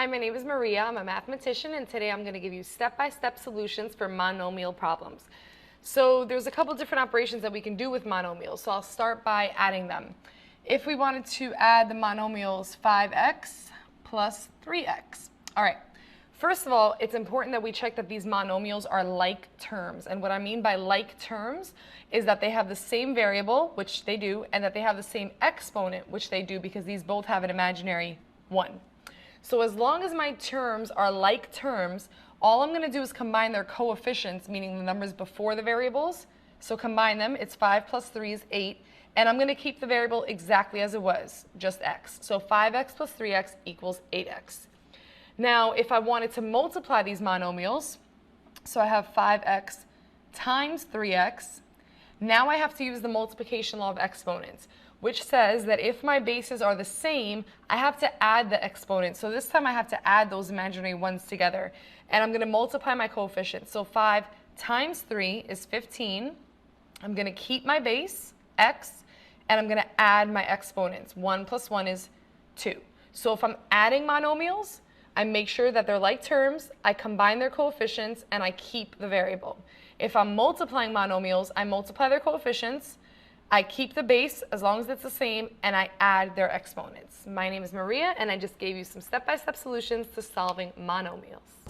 Hi, my name is Maria. I'm a mathematician, and today I'm going to give you step-by-step solutions for monomial problems. So there's a couple different operations that we can do with monomials, so I'll start by adding them. If we wanted to add the monomials 5x plus 3x. All right, first of all, it's important that we check that these monomials are like terms. And what I mean by like terms is that they have the same variable, which they do, and that they have the same exponent, which they do, because these both have an imaginary 1. So as long as my terms are like terms, all I'm going to do is combine their coefficients, meaning the numbers before the variables. So combine them, it's 5 plus 3 is 8, and I'm going to keep the variable exactly as it was, just x. So 5x plus 3x equals 8x. Now, if I wanted to multiply these monomials, so I have 5x times 3x, now I have to use the multiplication law of exponents, which says that if my bases are the same, I have to add the exponents. So this time I have to add those imaginary ones together. And I'm going to multiply my coefficients. So 5 times 3 is 15. I'm going to keep my base, x, and I'm going to add my exponents. 1 plus 1 is 2. So if I'm adding monomials, I make sure that they're like terms, I combine their coefficients, and I keep the variable. If I'm multiplying monomials, I multiply their coefficients, I keep the base as long as it's the same, and I add their exponents. My name is Maria, and I just gave you some step-by-step solutions to solving monomials.